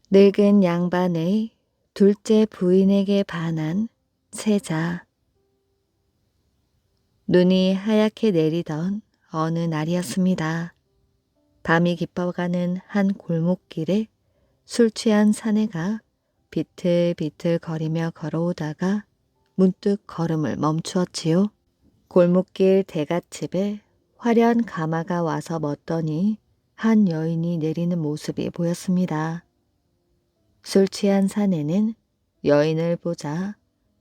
늙은 양반의 둘째 부인에게 반한 세자. 눈이 하얗게 내리던 어느 날이었습니다. 밤이 깊어가는 한 골목길에 술 취한 사내가 비틀비틀 거리며 걸어오다가 문득 걸음을 멈추었지요. 골목길 대갓집에 화려한 가마가 와서 멎더니 한 여인이 내리는 모습이 보였습니다. 술 취한 사내는 여인을 보자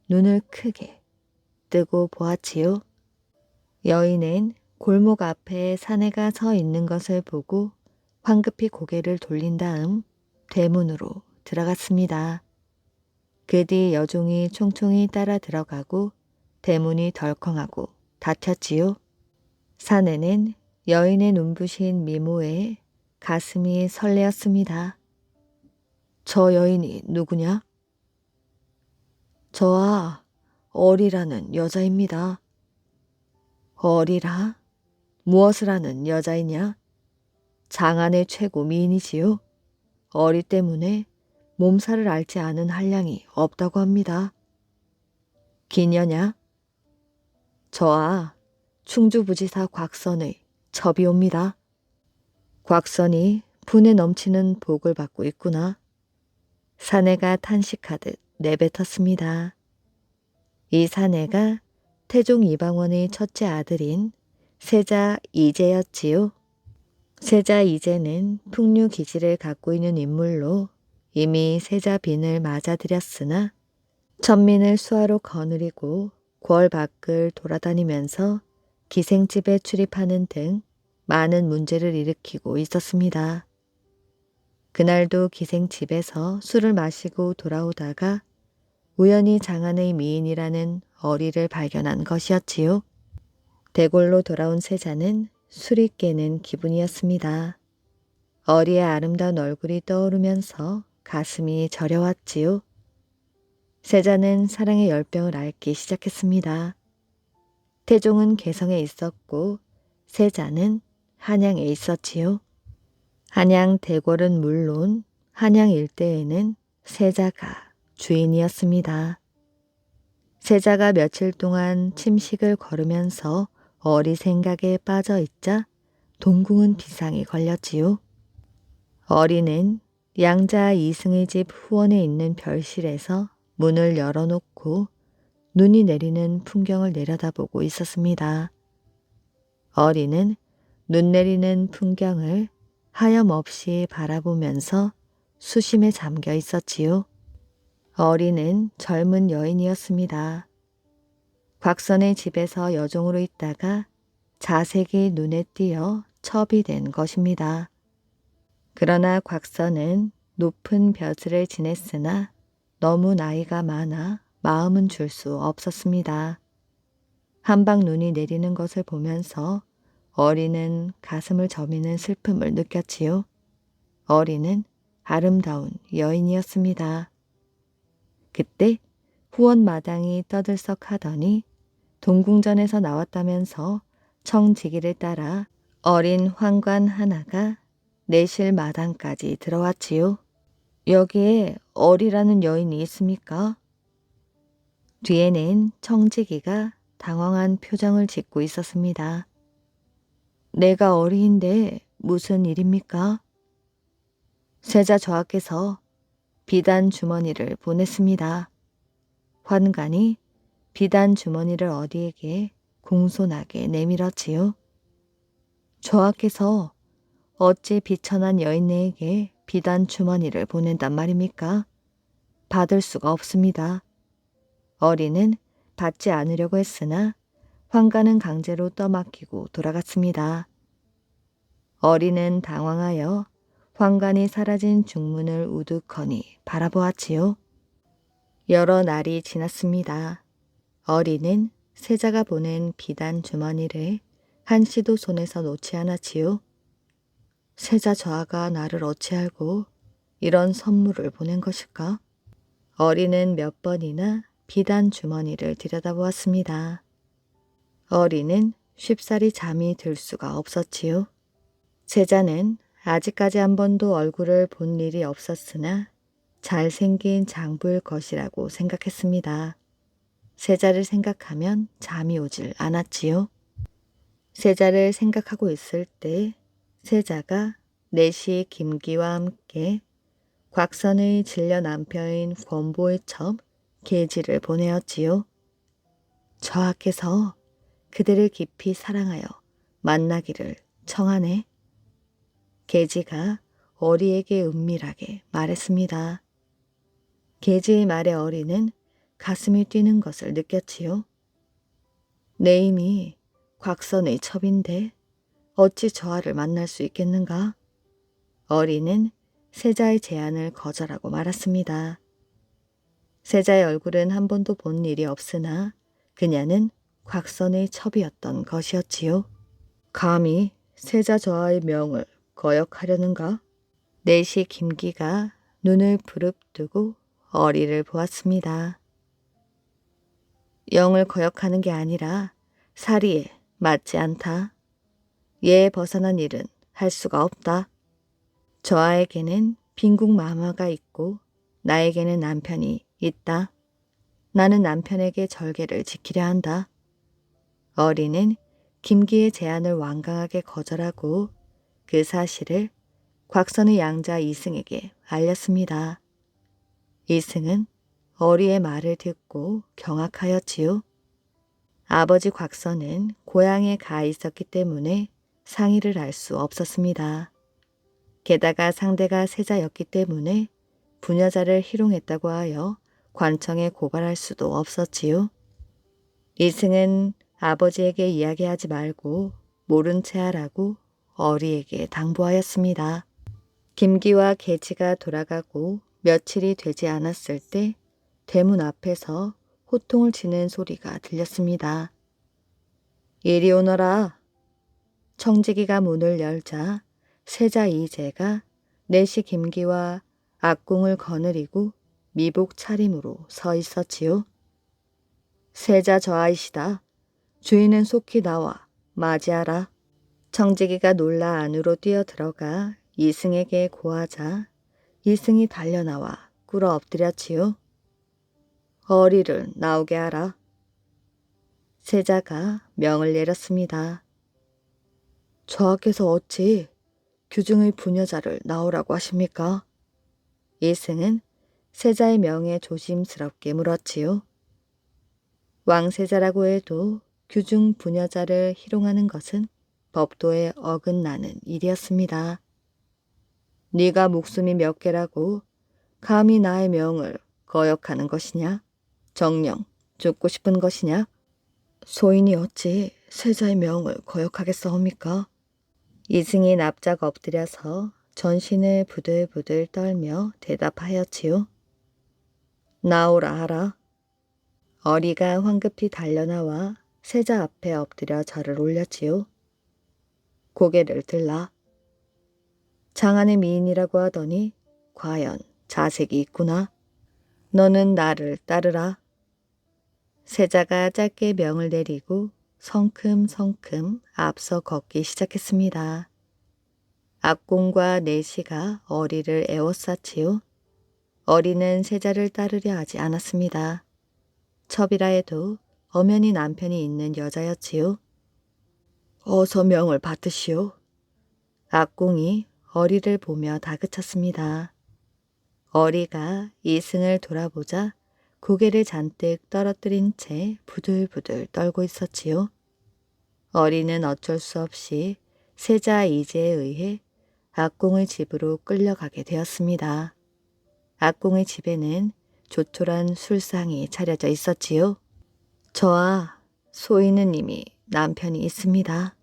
눈을 크게 뜨고 보았지요. 여인은 골목 앞에 사내가 서 있는 것을 보고 황급히 고개를 돌린 다음 대문으로 들어갔습니다. 그 뒤 여종이 총총히 따라 들어가고 대문이 덜컹하고 닫혔지요. 사내는 여인의 눈부신 미모에 가슴이 설레었습니다. 저 여인이 누구냐? 저와 어리라는 여자입니다. 어리라? 무엇을 하는 여자이냐? 장안의 최고 미인이지요. 어리 때문에 몸살을 앓지 않은 한량이 없다고 합니다. 기녀냐? 저와 충주부지사 곽선의 첩이옵니다. 곽선이 분에 넘치는 복을 받고 있구나. 사내가 탄식하듯 내뱉었습니다. 이 사내가 태종 이방원의 첫째 아들인 세자 이제였지요. 세자 이제는 풍류 기질을 갖고 있는 인물로 이미 세자 빈을 맞아들였으나 천민을 수하로 거느리고 궐 밖을 돌아다니면서 기생집에 출입하는 등 많은 문제를 일으키고 있었습니다. 그날도 기생집에서 술을 마시고 돌아오다가 우연히 장안의 미인이라는 어리를 발견한 것이었지요. 대궐로 돌아온 세자는 술이 깨는 기분이었습니다. 어리의 아름다운 얼굴이 떠오르면서 가슴이 저려왔지요. 세자는 사랑의 열병을 앓기 시작했습니다. 태종은 개성에 있었고 세자는 한양에 있었지요. 한양 대궐은 물론 한양 일대에는 세자가 주인이었습니다. 세자가 며칠 동안 침식을 거르면서 어리 생각에 빠져 있자 동궁은 비상이 걸렸지요. 어리는 양자 이승의 집 후원에 있는 별실에서 문을 열어놓고 눈이 내리는 풍경을 내려다보고 있었습니다. 어리는 눈 내리는 풍경을 하염없이 바라보면서 수심에 잠겨 있었지요. 어리는 젊은 여인이었습니다. 곽선의 집에서 여종으로 있다가 자색이 눈에 띄어 첩이 된 것입니다. 그러나 곽선은 높은 벼슬을 지냈으나 너무 나이가 많아 마음은 줄 수 없었습니다. 한방 눈이 내리는 것을 보면서 어리는 가슴을 저미는 슬픔을 느꼈지요. 어리는 아름다운 여인이었습니다. 그때 후원 마당이 떠들썩하더니 동궁전에서 나왔다면서 청지기를 따라 어린 환관 하나가 내실 마당까지 들어왔지요. 여기에 어리라는 여인이 있습니까? 뒤에는 청지기가 당황한 표정을 짓고 있었습니다. 내가 어리인데 무슨 일입니까? 세자 저하께서 비단 주머니를 보냈습니다. 환관이 비단 주머니를 어리에게 공손하게 내밀었지요. 저하께서 어찌 비천한 여인네에게 비단 주머니를 보낸단 말입니까? 받을 수가 없습니다. 어리는 받지 않으려고 했으나 환관은 강제로 떠맡기고 돌아갔습니다. 어리는 당황하여 환관이 사라진 중문을 우두커니 바라보았지요. 여러 날이 지났습니다. 어리는 세자가 보낸 비단 주머니를 한시도 손에서 놓지 않았지요. 세자 저하가 나를 어찌 알고 이런 선물을 보낸 것일까? 어리는 몇 번이나 비단 주머니를 들여다보았습니다. 어리는 쉽사리 잠이 들 수가 없었지요. 세자는 아직까지 한 번도 얼굴을 본 일이 없었으나 잘생긴 장부일 것이라고 생각했습니다. 세자를 생각하면 잠이 오질 않았지요. 세자를 생각하고 있을 때 세자가 내시 김기와 함께 곽선의 진려 남편인 권보의 첩 계지를 보내었지요. 저하께서 그대를 깊이 사랑하여 만나기를 청하네. 계지가 어리에게 은밀하게 말했습니다. 계지의 말에 어리는 가슴이 뛰는 것을 느꼈지요. 내 이미 곽선의 첩인데 어찌 저하를 만날 수 있겠는가? 어리는 세자의 제안을 거절하고 말았습니다. 세자의 얼굴은 한 번도 본 일이 없으나 그녀는 곽선의 첩이었던 것이었지요. 감히 세자 저하의 명을 거역하려는가? 내시 김기가 눈을 부릅뜨고 어리를 보았습니다. 영을 거역하는 게 아니라 사리에 맞지 않다. 예에 벗어난 일은 할 수가 없다. 저하에게는 빈궁 마마가 있고 나에게는 남편이 있다. 나는 남편에게 절개를 지키려 한다. 어리는 김기의 제안을 완강하게 거절하고 그 사실을 곽선의 양자 이승에게 알렸습니다. 이승은 어리의 말을 듣고 경악하였지요. 아버지 곽선은 고향에 가 있었기 때문에 상의를 할 수 없었습니다. 게다가 상대가 세자였기 때문에 부녀자를 희롱했다고 하여 관청에 고발할 수도 없었지요. 이승은 아버지에게 이야기하지 말고 모른 채 하라고 어리에게 당부하였습니다. 김기와 계지가 돌아가고 며칠이 되지 않았을 때 대문 앞에서 호통을 치는 소리가 들렸습니다. 이리 오너라. 청지기가 문을 열자 세자 이재가 내시 김기와 악궁을 거느리고 미복 차림으로 서 있었지요. 세자 저하이시다. 주인은 속히 나와 맞이하라. 청지기가 놀라 안으로 뛰어들어가 이승에게 고하자 이승이 달려나와 꿇어 엎드렸지요. 어리를 나오게 하라. 세자가 명을 내렸습니다. 저하께서 어찌 규중의 부녀자를 나오라고 하십니까? 이승은 세자의 명에 조심스럽게 물었지요. 왕세자라고 해도 규중 부녀자를 희롱하는 것은 법도에 어긋나는 일이었습니다. 네가 목숨이 몇 개라고 감히 나의 명을 거역하는 것이냐? 정녕 죽고 싶은 것이냐? 소인이 어찌 세자의 명을 거역하겠사옵니까? 이승이 납작 엎드려서 전신을 부들부들 떨며 대답하였지요. 나오라 하라. 어리가 황급히 달려나와 세자 앞에 엎드려 절을 올렸지요. 고개를 들라. 장안의 미인이라고 하더니 과연 자색이 있구나. 너는 나를 따르라. 세자가 짧게 명을 내리고 성큼성큼 앞서 걷기 시작했습니다. 악공과 내시가 어리를 에워쌌지요. 어리는 세자를 따르려 하지 않았습니다. 첩이라 해도 엄연히 남편이 있는 여자였지요. 어서 명을 받으시오. 악공이 어리를 보며 다그쳤습니다. 어리가 이승을 돌아보자 고개를 잔뜩 떨어뜨린 채 부들부들 떨고 있었지요. 어리는 어쩔 수 없이 세자 이제에 의해 악공의 집으로 끌려가게 되었습니다. 악공의 집에는 조촐한 술상이 차려져 있었지요. 저와 소인은 이미 남편이 있습니다.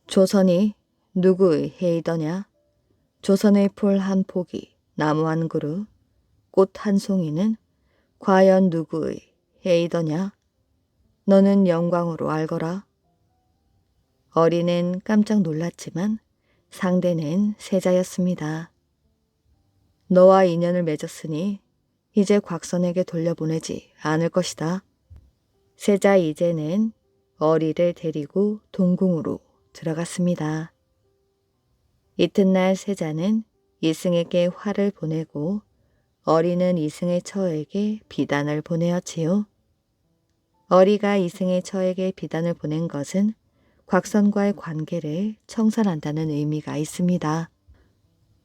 조선이 누구의 해이더냐? 조선의 풀 한 포기, 나무 한 그루, 꽃 한 송이는 과연 누구의 해이더냐? 너는 영광으로 알거라. 어리는 깜짝 놀랐지만 상대는 세자였습니다. 너와 인연을 맺었으니 이제 곽선에게 돌려보내지 않을 것이다. 세자 이제는 어리를 데리고 동궁으로 들어갔습니다. 이튿날 세자는 이승에게 화를 보내고 어리는 이승의 처에게 비단을 보내었지요. 어리가 이승의 처에게 비단을 보낸 것은 곽선과의 관계를 청산한다는 의미가 있습니다.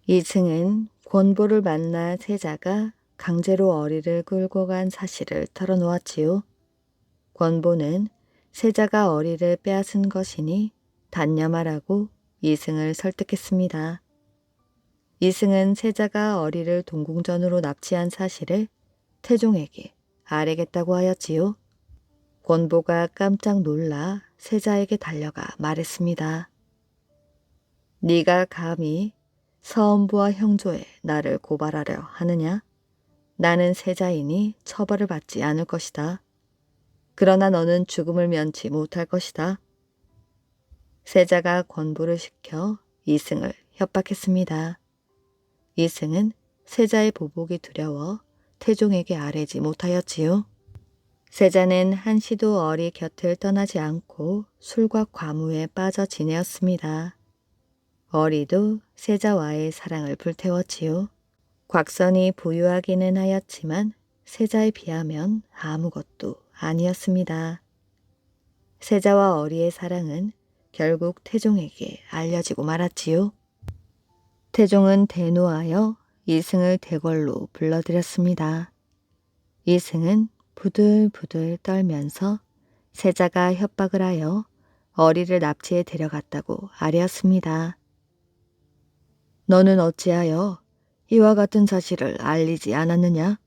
이승은 권보를 만나 세자가 강제로 어리를 끌고 간 사실을 털어놓았지요. 권보는 세자가 어리를 빼앗은 것이니 단념하라고 이승을 설득했습니다. 이승은 세자가 어리를 동궁전으로 납치한 사실을 태종에게 알리겠다고 하였지요. 권보가 깜짝 놀라 세자에게 달려가 말했습니다. 네가 감히 서엄부와 형조에 나를 고발하려 하느냐? 나는 세자이니 처벌을 받지 않을 것이다. 그러나 너는 죽음을 면치 못할 것이다. 세자가 권보를 시켜 이승을 협박했습니다. 이승은 세자의 보복이 두려워 태종에게 아뢰지 못하였지요. 세자는 한시도 어리 곁을 떠나지 않고 술과 과무에 빠져 지내었습니다. 어리도 세자와의 사랑을 불태웠지요. 곽선이 부유하기는 하였지만 세자에 비하면 아무것도 아니었습니다. 세자와 어리의 사랑은 결국 태종에게 알려지고 말았지요. 태종은 대노하여 이승을 대궐로 불러들였습니다. 이승은 부들부들 떨면서 세자가 협박을 하여 어리를 납치해 데려갔다고 아뢰었습니다. 너는 어찌하여 이와 같은 사실을 알리지 않았느냐?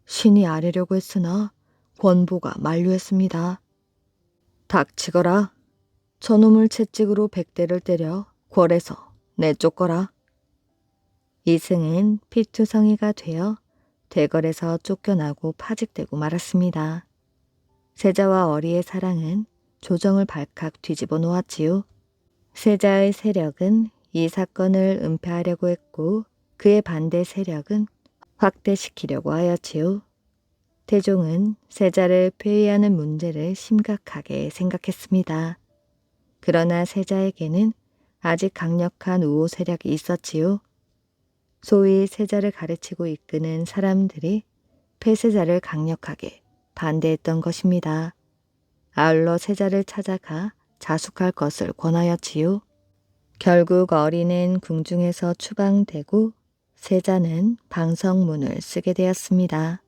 신이 아뢰려고 했으나 권보가 만류했습니다. 닥치거라. 저놈을 채찍으로 100대를 때려 궐에서 내쫓거라. 이승은 피투성이가 되어 대궐에서 쫓겨나고 파직되고 말았습니다. 세자와 어리의 사랑은 조정을 발칵 뒤집어 놓았지요. 세자의 세력은 이 사건을 은폐하려고 했고 그의 반대 세력은 확대시키려고 하였지요. 태종은 세자를 폐위하는 문제를 심각하게 생각했습니다. 그러나 세자에게는 아직 강력한 우호 세력이 있었지요. 소위 세자를 가르치고 이끄는 사람들이 폐세자를 강력하게 반대했던 것입니다. 아울러 세자를 찾아가 자숙할 것을 권하였지요. 결국 어리는 궁중에서 추방되고 세자는 반성문을 쓰게 되었습니다.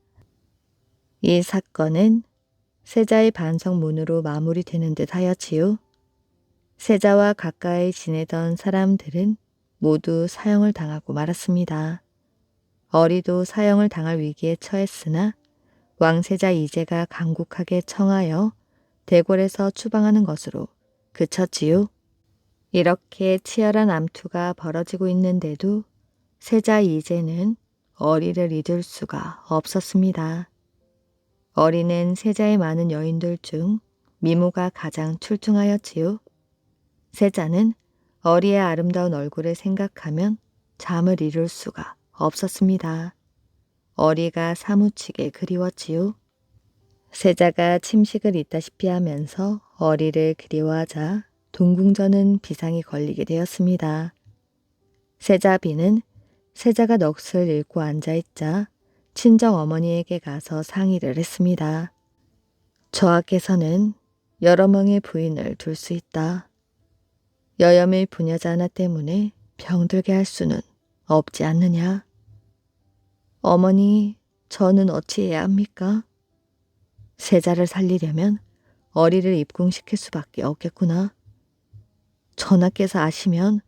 이 사건은 세자의 반성문으로 마무리되는 듯 하였지요. 세자와 가까이 지내던 사람들은 모두 사형을 당하고 말았습니다. 어리도 사형을 당할 위기에 처했으나 왕세자 이제가 강국하게 청하여 대궐에서 추방하는 것으로 그쳤지요. 이렇게 치열한 암투가 벌어지고 있는데도 세자 이제는 어리를 잊을 수가 없었습니다. 어리는 세자의 많은 여인들 중 미모가 가장 출중하였지요. 세자는 어리의 아름다운 얼굴을 생각하면 잠을 이룰 수가 없었습니다. 어리가 사무치게 그리웠지요. 세자가 침식을 잊다시피 하면서 어리를 그리워하자 동궁전은 비상이 걸리게 되었습니다. 세자비는 세자가 넋을 잃고 앉아있자 친정 어머니에게 가서 상의를 했습니다. 저하께서는 여러 명의 부인을 둘 수 있다. 여염의 부녀자 하나 때문에 병들게 할 수는 없지 않느냐. 어머니, 저는 어찌 해야 합니까? 세자를 살리려면 어리를 입궁시킬 수밖에 없겠구나. 전하께서 아시면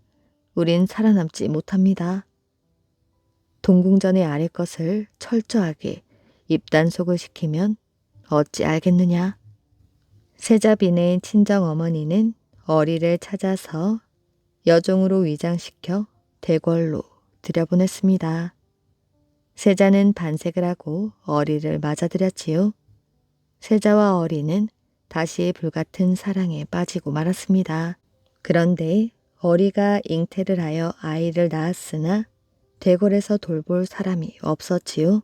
우린 살아남지 못합니다. 동궁전에 아릴 것을 철저하게 입단속을 시키면 어찌 알겠느냐. 세자빈의 친정어머니는 어리를 찾아서 여종으로 위장시켜 대궐로 들여보냈습니다. 세자는 반색을 하고 어리를 맞아들였지요. 세자와 어리는 다시 불같은 사랑에 빠지고 말았습니다. 그런데 어리가 잉태를 하여 아이를 낳았으나 대궐에서 돌볼 사람이 없었지요.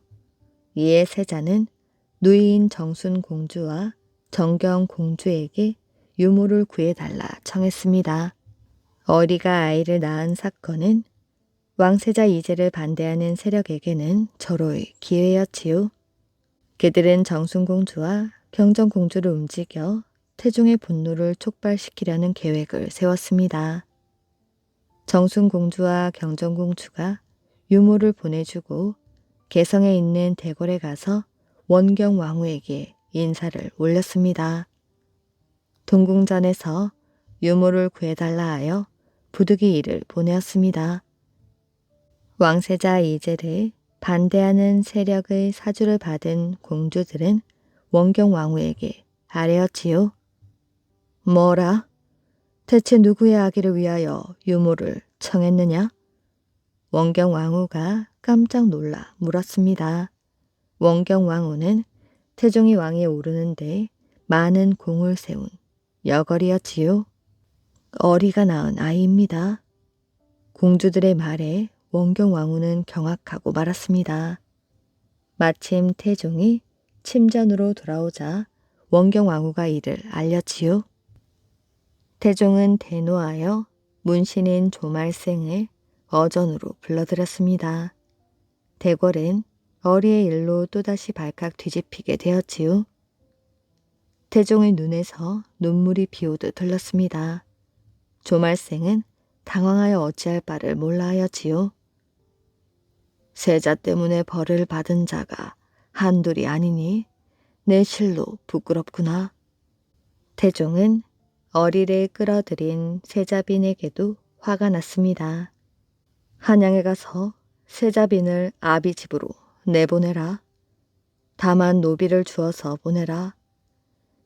이에 세자는 누이인 정순 공주와 정경 공주에게 유모를 구해달라 청했습니다. 어리가 아이를 낳은 사건은 왕세자 이제를 반대하는 세력에게는 절호의 기회였지요. 그들은 정순공주와 경정공주를 움직여 태종의 분노를 촉발시키려는 계획을 세웠습니다. 정순공주와 경정공주가 유모를 보내주고 개성에 있는 대궐에 가서 원경왕후에게 인사를 올렸습니다. 동궁전에서 유모를 구해달라 하여 부득이 이를 보내었습니다. 왕세자 이제를 반대하는 세력의 사주를 받은 공주들은 원경왕후에게 아뢰었지요. 뭐라? 대체 누구의 아기를 위하여 유모를 청했느냐? 원경왕후가 깜짝 놀라 물었습니다. 원경왕후는 태종이 왕위에 오르는데 많은 공을 세운 여걸이었지요. 어리가 낳은 아이입니다. 공주들의 말에 원경왕후는 경악하고 말았습니다. 마침 태종이 침전으로 돌아오자 원경왕후가 이를 알렸지요. 태종은 대노하여 문신인 조말생을 어전으로 불러들였습니다. 대궐은 어리의 일로 또다시 발칵 뒤집히게 되었지요. 태종의 눈에서 눈물이 비오듯 흘렀습니다. 조말생은 당황하여 어찌할 바를 몰라 하였지요. 세자 때문에 벌을 받은 자가 한둘이 아니니 내 실로 부끄럽구나. 태종은 어리를 끌어들인 세자빈에게도 화가 났습니다. 한양에 가서 세자빈을 아비 집으로 내보내라. 다만 노비를 주어서 보내라.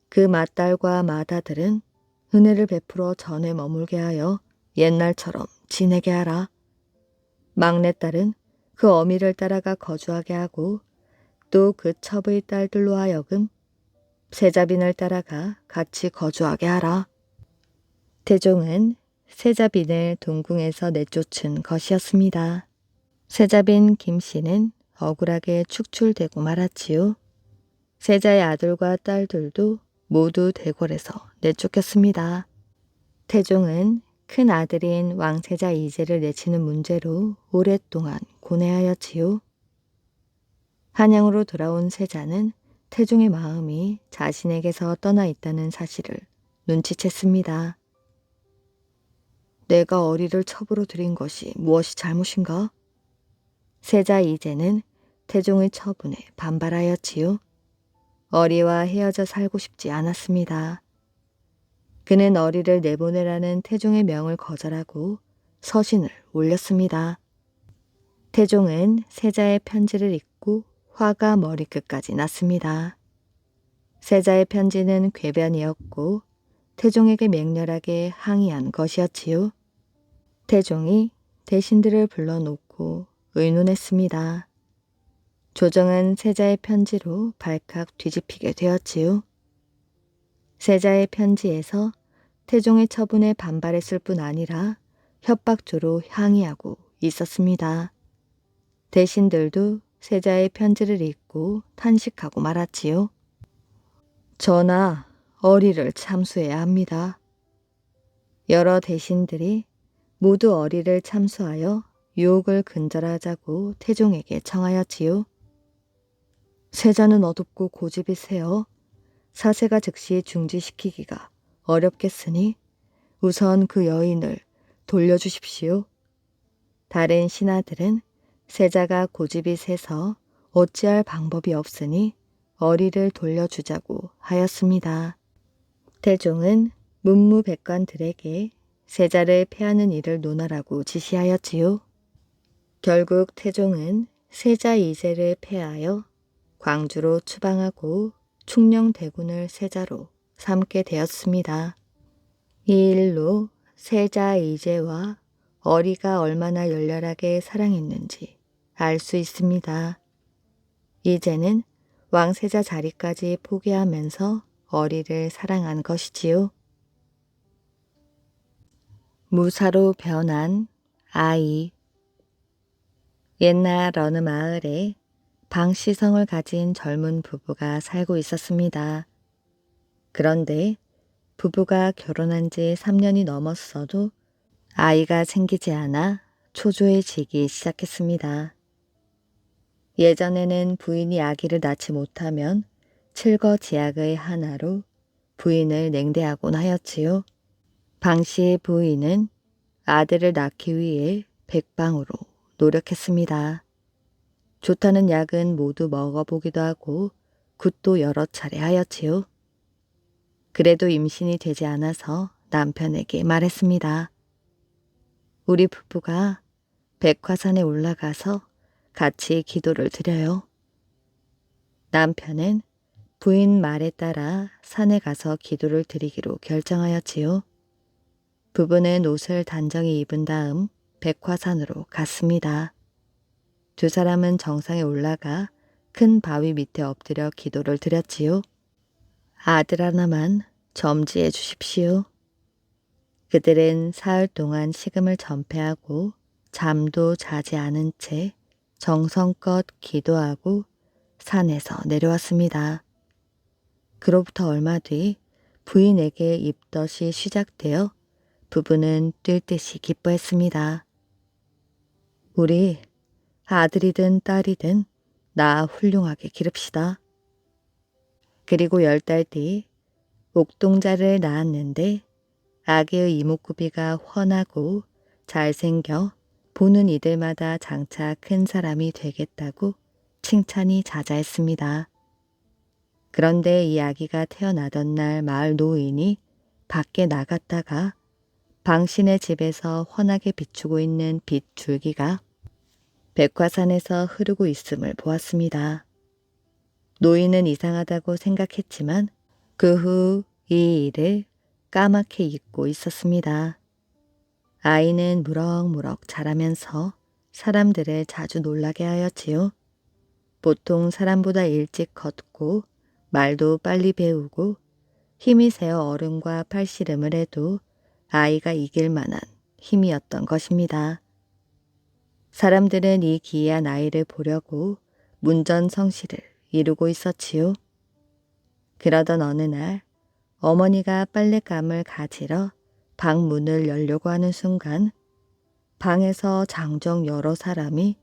그 맏딸과 맏아들은 은혜를 베풀어 전에 머물게 하여 옛날처럼 지내게 하라. 막내딸은 그 어미를 따라가 거주하게 하고 또 그 첩의 딸들로 하여금 세자빈을 따라가 같이 거주하게 하라. 태종은 세자빈을 동궁에서 내쫓은 것이었습니다. 세자빈 김씨는 억울하게 축출되고 말았지요. 세자의 아들과 딸들도 모두 대궐에서 내쫓겼습니다. 태종은 큰 아들인 왕세자 이제를 내치는 문제로 오랫동안 고뇌하였지요. 한양으로 돌아온 세자는 태종의 마음이 자신에게서 떠나 있다는 사실을 눈치챘습니다. 내가 어리를 첩으로 들인 것이 무엇이 잘못인가? 세자 이제는 태종의 처분에 반발하였지요. 어리와 헤어져 살고 싶지 않았습니다. 그는 어리를 내보내라는 태종의 명을 거절하고 서신을 올렸습니다. 태종은 세자의 편지를 읽고 화가 머리끝까지 났습니다. 세자의 편지는 궤변이었고 태종에게 맹렬하게 항의한 것이었지요. 태종이 대신들을 불러놓고 의논했습니다. 조정은 세자의 편지로 발칵 뒤집히게 되었지요. 세자의 편지에서 태종의 처분에 반발했을 뿐 아니라 협박조로 항의하고 있었습니다. 대신들도 세자의 편지를 읽고 탄식하고 말았지요. 전하, 어리를 참수해야 합니다. 여러 대신들이 모두 어리를 참수하여 유혹을 근절하자고 태종에게 청하였지요. 세자는 어둡고 고집이 세어 사세가 즉시 중지시키기가 어렵겠으니 우선 그 여인을 돌려주십시오. 다른 신하들은 세자가 고집이 세서 어찌할 방법이 없으니 어리를 돌려주자고 하였습니다. 태종은 문무백관들에게 세자를 패하는 일을 논하라고 지시하였지요. 결국 태종은 세자 이제를 패하여 광주로 추방하고 충녕대군을 세자로 삼게 되었습니다. 이 일로 세자 이제와 어리가 얼마나 열렬하게 사랑했는지 알 수 있습니다. 이제는 왕세자 자리까지 포기하면서 어리를 사랑한 것이지요. 무사로 변한 아이. 옛날 어느 마을에 방시성을 가진 젊은 부부가 살고 있었습니다. 그런데 부부가 결혼한 지 3년이 넘었어도 아이가 생기지 않아 초조해지기 시작했습니다. 예전에는 부인이 아기를 낳지 못하면 칠거지약의 하나로 부인을 냉대하곤 하였지요. 방씨의 부인은 아들을 낳기 위해 백방으로 노력했습니다. 좋다는 약은 모두 먹어보기도 하고 굿도 여러 차례 하였지요. 그래도 임신이 되지 않아서 남편에게 말했습니다. 우리 부부가 백화산에 올라가서 같이 기도를 드려요. 남편은 부인 말에 따라 산에 가서 기도를 드리기로 결정하였지요. 부부는 옷을 단정히 입은 다음 백화산으로 갔습니다. 두 사람은 정상에 올라가 큰 바위 밑에 엎드려 기도를 드렸지요. 아들 하나만 점지해 주십시오. 그들은 사흘 동안 식음을 전폐하고 잠도 자지 않은 채 정성껏 기도하고 산에서 내려왔습니다. 그로부터 얼마 뒤 부인에게 입덧이 시작되어 부부는 뛸 듯이 기뻐했습니다. 우리 아들이든 딸이든 나 훌륭하게 기릅시다. 그리고 10달 뒤 옥동자를 낳았는데 아기의 이목구비가 훤하고 잘생겨 보는 이들마다 장차 큰 사람이 되겠다고 칭찬이 자자했습니다. 그런데 이 아기가 태어나던 날 마을 노인이 밖에 나갔다가 방신의 집에서 환하게 비추고 있는 빛 줄기가 백화산에서 흐르고 있음을 보았습니다. 노인은 이상하다고 생각했지만 그 후 이 일을 까맣게 잊고 있었습니다. 아이는 무럭무럭 자라면서 사람들을 자주 놀라게 하였지요. 보통 사람보다 일찍 걷고 말도 빨리 배우고 힘이 세어 어른과 팔씨름을 해도 아이가 이길 만한 힘이었던 것입니다. 사람들은 이 기이한 아이를 보려고 문전성시를 이루고 있었지요. 그러던 어느 날 어머니가 빨랫감을 가지러 방 문을 열려고 하는 순간 방에서 장정 여러 사람이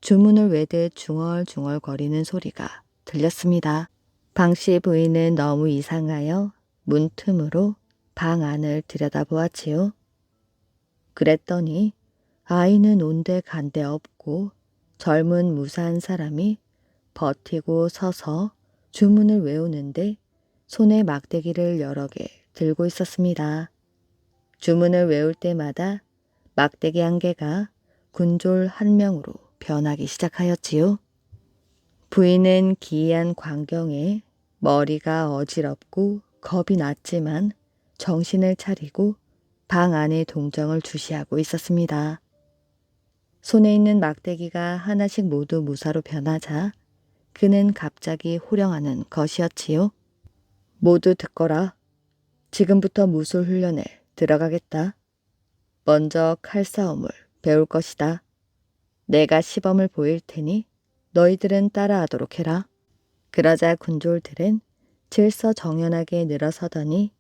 주문을 외듯 중얼중얼 거리는 소리가 들렸습니다. 방씨 부인은 너무 이상하여 문틈으로 방 안을 들여다보았지요. 그랬더니 아이는 온데 간데 없고 젊은 무사한 사람이 버티고 서서 주문을 외우는데 손에 막대기를 여러 개 들고 있었습니다. 주문을 외울 때마다 막대기 한 개가 군졸 한 명으로 변하기 시작하였지요. 부인은 기이한 광경에 머리가 어지럽고 겁이 났지만 정신을 차리고 방 안의 동정을 주시하고 있었습니다. 손에 있는 막대기가 하나씩 모두 무사로 변하자 그는 갑자기 호령하는 것이었지요. 모두 듣거라. 지금부터 무술 훈련에 들어가겠다. 먼저 칼싸움을 배울 것이다. 내가 시범을 보일 테니 너희들은 따라하도록 해라. 그러자 군졸들은 질서정연하게 늘어서더니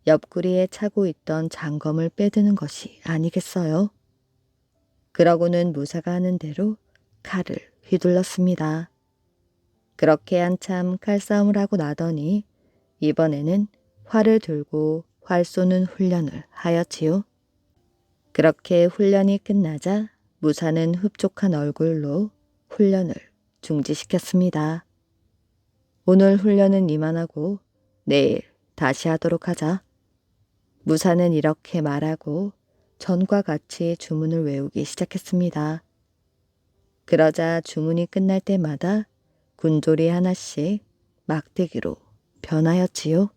옆구리에 차고 있던 장검을 빼드는 것이 아니겠어요. 그러고는 무사가 하는 대로 칼을 휘둘렀습니다. 그렇게 한참 칼싸움을 하고 나더니 이번에는 활을 들고 활 쏘는 훈련을 하였지요. 그렇게 훈련이 끝나자 무사는 흡족한 얼굴로 훈련을 중지시켰습니다. 오늘 훈련은 이만하고 내일 다시 하도록 하자. 무사는 이렇게 말하고 전과 같이 주문을 외우기 시작했습니다. 그러자 주문이 끝날 때마다 군졸이 하나씩 막대기로 변하였지요.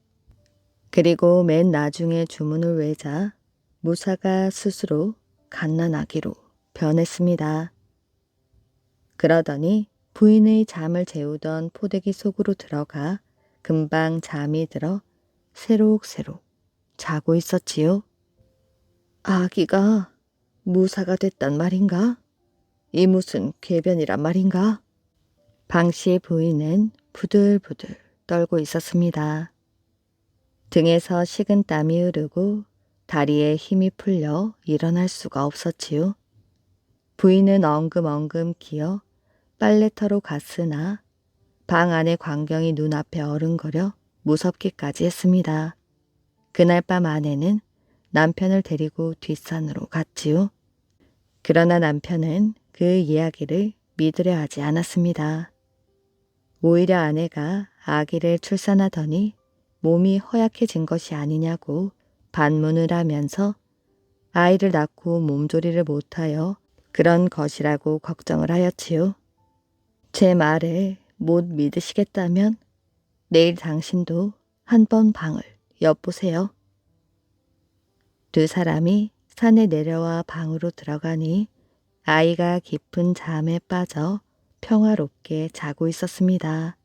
그리고 맨 나중에 주문을 외자 무사가 스스로 갓난아기로 변했습니다. 그러더니 부인의 잠을 재우던 포대기 속으로 들어가 금방 잠이 들어 새록새록 자고 있었지요. 아기가 무사가 됐단 말인가? 이 무슨 궤변이란 말인가? 방씨의 부인은 부들부들 떨고 있었습니다. 등에서 식은 땀이 흐르고 다리에 힘이 풀려 일어날 수가 없었지요. 부인은 엉금엉금 기어 빨래터로 갔으나 방 안의 광경이 눈앞에 어른거려 무섭기까지 했습니다. 그날 밤 아내는 남편을 데리고 뒷산으로 갔지요. 그러나 남편은 그 이야기를 믿으려 하지 않았습니다. 오히려 아내가 아기를 출산하더니 몸이 허약해진 것이 아니냐고 반문을 하면서 아이를 낳고 몸조리를 못하여 그런 것이라고 걱정을 하였지요. 제 말을 못 믿으시겠다면 내일 당신도 한번 방을 엿보세요. 두 사람이 산에 내려와 방으로 들어가니 아이가 깊은 잠에 빠져 평화롭게 자고 있었습니다.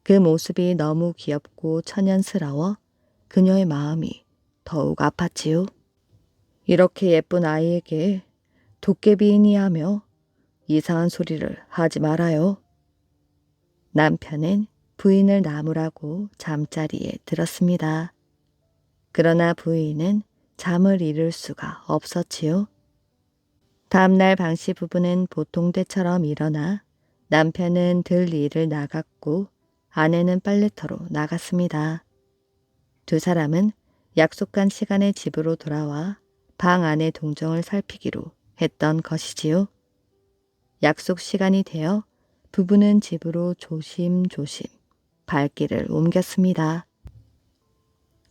그 모습이 너무 귀엽고 천연스러워 그녀의 마음이 더욱 아팠지요. 이렇게 예쁜 아이에게 도깨비이니 하며 이상한 소리를 하지 말아요. 남편은 부인을 나무라고 잠자리에 들었습니다. 그러나 부인은 잠을 이룰 수가 없었지요. 다음날 방씨 부부는 보통 때처럼 일어나 남편은 들 일을 나갔고 아내는 빨래터로 나갔습니다. 두 사람은 약속한 시간에 집으로 돌아와 방 안의 동정을 살피기로 했던 것이지요. 약속 시간이 되어 부부는 집으로 조심조심 발길을 옮겼습니다.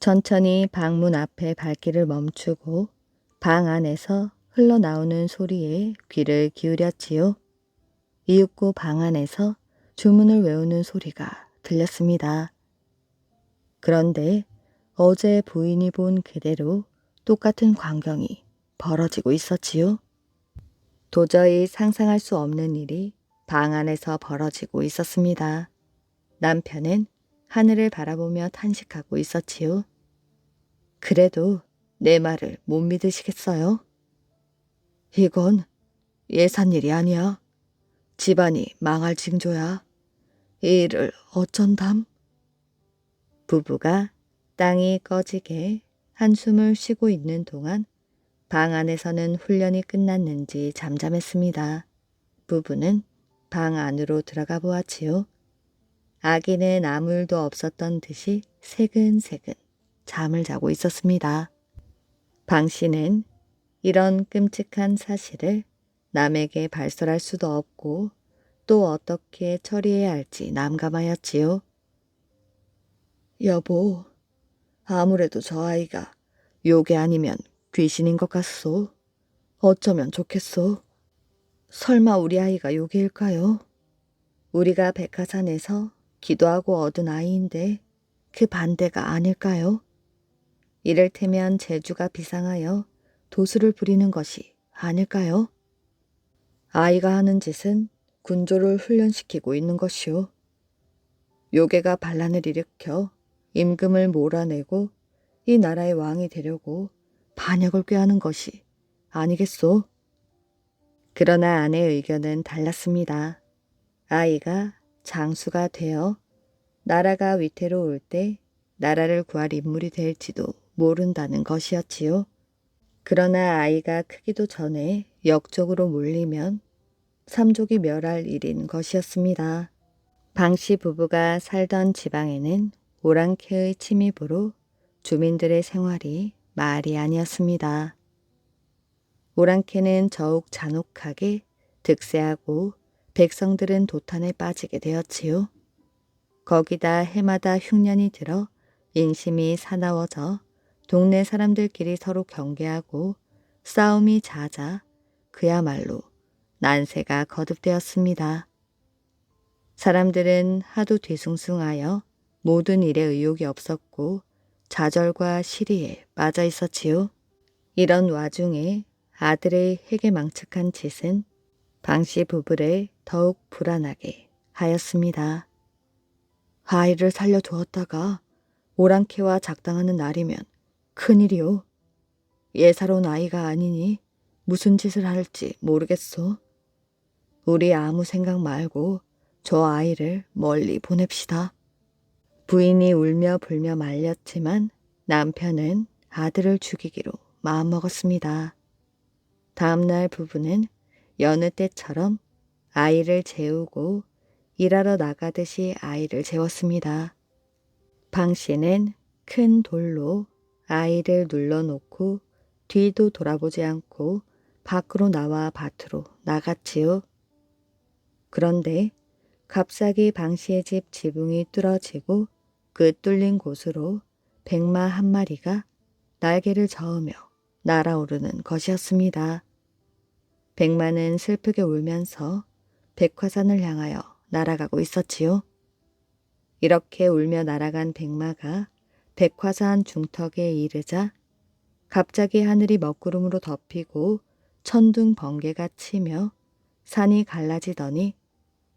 천천히 방문 앞에 발길을 멈추고 방 안에서 흘러나오는 소리에 귀를 기울였지요. 이윽고 방 안에서 주문을 외우는 소리가 들렸습니다. 그런데 어제 부인이 본 그대로 똑같은 광경이 벌어지고 있었지요. 도저히 상상할 수 없는 일이 방 안에서 벌어지고 있었습니다. 남편은 하늘을 바라보며 탄식하고 있었지요. 그래도 내 말을 못 믿으시겠어요? 이건 예산 일이 아니야. 집안이 망할 징조야. 이 일을 어쩐담? 부부가 땅이 꺼지게 한숨을 쉬고 있는 동안 방 안에서는 훈련이 끝났는지 잠잠했습니다. 부부는 방 안으로 들어가 보았지요. 아기는 아무 일도 없었던 듯이 새근새근 잠을 자고 있었습니다. 방 씨는 이런 끔찍한 사실을 남에게 발설할 수도 없고 또 어떻게 처리해야 할지 난감하였지요. 여보, 아무래도 저 아이가 요괴 아니면 귀신인 것 같소. 어쩌면 좋겠소. 설마 우리 아이가 요괴일까요? 우리가 백화산에서 기도하고 얻은 아이인데 그 반대가 아닐까요? 이를테면 재주가 비상하여 도수를 부리는 것이 아닐까요? 아이가 하는 짓은 군조를 훈련시키고 있는 것이오. 요괴가 반란을 일으켜 임금을 몰아내고 이 나라의 왕이 되려고 반역을 꾀하는 것이 아니겠소? 그러나 아내의 의견은 달랐습니다. 아이가 장수가 되어 나라가 위태로울 때 나라를 구할 인물이 될지도 모른다는 것이었지요. 그러나 아이가 크기도 전에 역적으로 몰리면 삼족이 멸할 일인 것이었습니다. 방씨 부부가 살던 지방에는 오랑캐의 침입으로 주민들의 생활이 말이 아니었습니다. 오랑캐는 더욱 잔혹하게 득세하고 백성들은 도탄에 빠지게 되었지요. 거기다 해마다 흉년이 들어 인심이 사나워져 동네 사람들끼리 서로 경계하고 싸움이 잦아 그야말로 난세가 거듭되었습니다. 사람들은 하도 뒤숭숭하여 모든 일에 의욕이 없었고 좌절과 시리에 빠져 있었지요. 이런 와중에 아들의 회개망측한 짓은 방씨 부부를 더욱 불안하게 하였습니다. 아이를 살려두었다가 오랑캐와 작당하는 날이면 큰일이오. 예사로운 아이가 아니니 무슨 짓을 할지 모르겠소. 우리 아무 생각 말고 저 아이를 멀리 보냅시다. 부인이 울며 불며 말렸지만 남편은 아들을 죽이기로 마음먹었습니다. 다음날 부부는 여느 때처럼 아이를 재우고 일하러 나가듯이 아이를 재웠습니다. 방 씨는 큰 돌로 아이를 눌러놓고 뒤도 돌아보지 않고 밖으로 나와 밭으로 나갔지요. 그런데 갑자기 방 씨의 집 지붕이 뚫어지고 그 뚫린 곳으로 백마 한 마리가 날개를 저으며 날아오르는 것이었습니다. 백마는 슬프게 울면서 백화산을 향하여 날아가고 있었지요. 이렇게 울며 날아간 백마가 백화산 중턱에 이르자 갑자기 하늘이 먹구름으로 덮이고 천둥 번개가 치며 산이 갈라지더니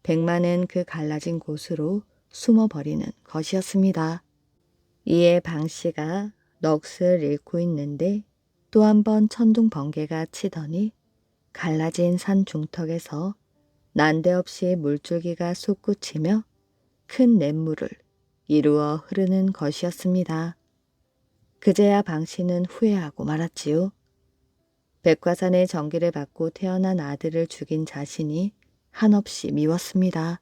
백마는 그 갈라진 곳으로 숨어버리는 것이었습니다. 이에 방씨가 넋을 잃고 있는데 또 한 번 천둥 번개가 치더니 갈라진 산 중턱에서 난데없이 물줄기가 솟구치며 큰 냇물을 이루어 흐르는 것이었습니다. 그제야 방씨는 후회하고 말았지요. 백화산의 전기를 받고 태어난 아들을 죽인 자신이 한없이 미웠습니다.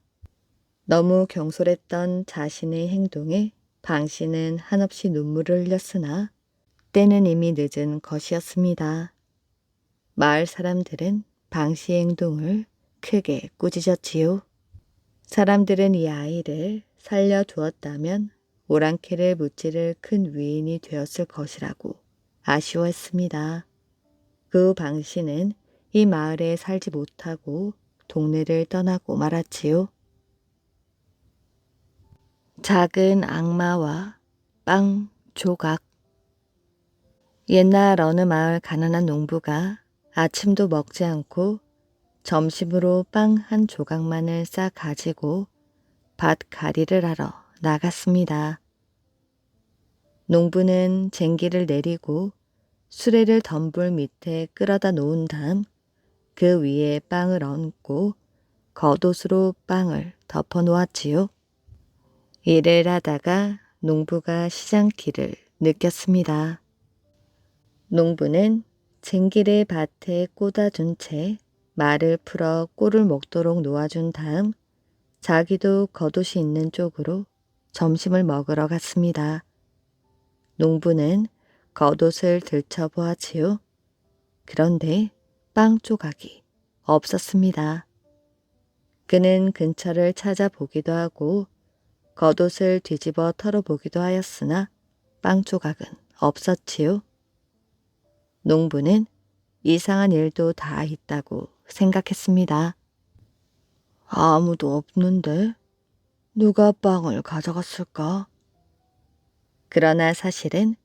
너무 경솔했던 자신의 행동에 방씨는 한없이 눈물을 흘렸으나 때는 이미 늦은 것이었습니다. 마을 사람들은 방씨의 행동을 크게 꾸짖었지요. 사람들은 이 아이를 살려두었다면 오랑캐를 무찌를 큰 위인이 되었을 것이라고 아쉬워했습니다. 그 후 방씨는 이 마을에 살지 못하고 동네를 떠나고 말았지요. 작은 악마와 빵 조각. 옛날 어느 마을 가난한 농부가 아침도 먹지 않고 점심으로 빵 한 조각만을 싸 가지고 밭 가리를 하러 나갔습니다. 농부는 쟁기를 내리고 수레를 덤불 밑에 끌어다 놓은 다음 그 위에 빵을 얹고 겉옷으로 빵을 덮어 놓았지요. 일을 하다가 농부가 시장길을 느꼈습니다. 농부는 쟁기를 밭에 꽂아둔 채 말을 풀어 꼴을 먹도록 놓아준 다음 자기도 겉옷이 있는 쪽으로 점심을 먹으러 갔습니다. 농부는 겉옷을 들춰보았지요. 그런데 빵 조각이 없었습니다. 그는 근처를 찾아보기도 하고 겉옷을 뒤집어 털어보기도 하였으나 빵 조각은 없었지요. 농부는 이상한 일도 다 있다고 생각했습니다. 아무도 없는데 누가 빵을 가져갔을까? 그러나 사실은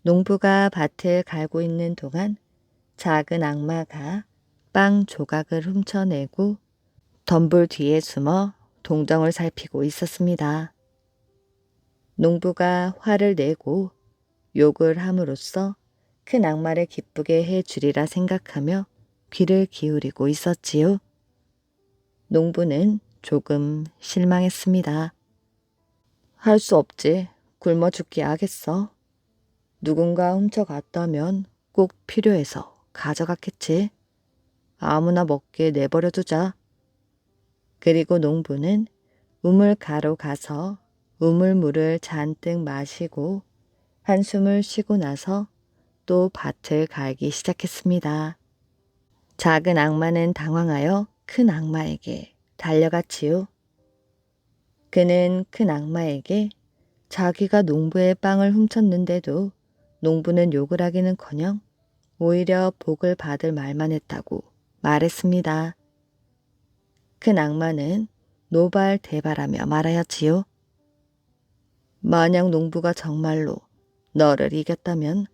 농부가 밭을 갈고 있는 동안 작은 악마가 빵 조각을 훔쳐내고 덤불 뒤에 숨어 동정을 살피고 있었습니다. 농부가 화를 내고 욕을 함으로써 큰 악마를 기쁘게 해주리라 생각하며 귀를 기울이고 있었지요. 농부는 조금 실망했습니다. 할 수 없지. 굶어 죽기 하겠어. 누군가 훔쳐갔다면 꼭 필요해서 가져갔겠지. 아무나 먹게 내버려 두자. 그리고 농부는 우물가로 가서 우물물을 잔뜩 마시고 한숨을 쉬고 나서 또 밭을 갈기 시작했습니다. 작은 악마는 당황하여 큰 악마에게 달려갔지요. 그는 큰 악마에게 자기가 농부의 빵을 훔쳤는데도 농부는 욕을 하기는커녕 오히려 복을 받을 말만 했다고 말했습니다. 큰 악마는 노발대발하며 말하였지요. 만약 농부가 정말로 너를 이겼다면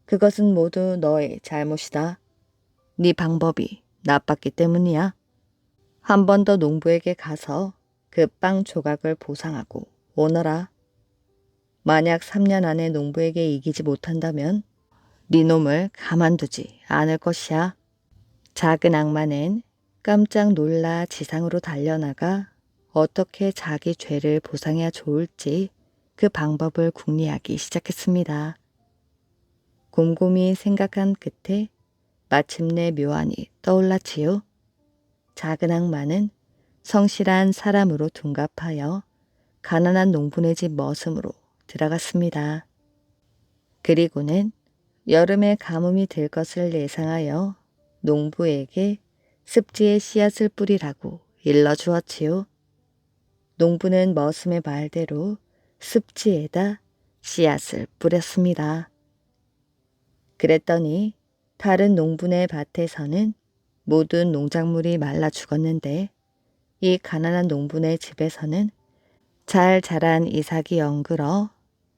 그것은 모두 너의 잘못이다. 네 방법이 나빴기 때문이야. 한 번 더 농부에게 가서 그 빵 조각을 보상하고 오너라. 만약 3년 안에 농부에게 이기지 못한다면 네 놈을 가만두지 않을 것이야. 작은 악마는 깜짝 놀라 지상으로 달려나가 어떻게 자기 죄를 보상해야 좋을지 그 방법을 궁리하기 시작했습니다. 곰곰이 생각한 끝에 마침내 묘안이 떠올랐지요. 작은 악마는 성실한 사람으로 둔갑하여 가난한 농부네 집 머슴으로 들어갔습니다. 그리고는 여름에 가뭄이 들 것을 예상하여 농부에게 습지의 씨앗을 뿌리라고 일러주었지요. 농부는 머슴의 말대로 습지에다 씨앗을 뿌렸습니다. 그랬더니 다른 농부네 밭에서는 모든 농작물이 말라 죽었는데 이 가난한 농부네 집에서는 잘 자란 이삭이 연글어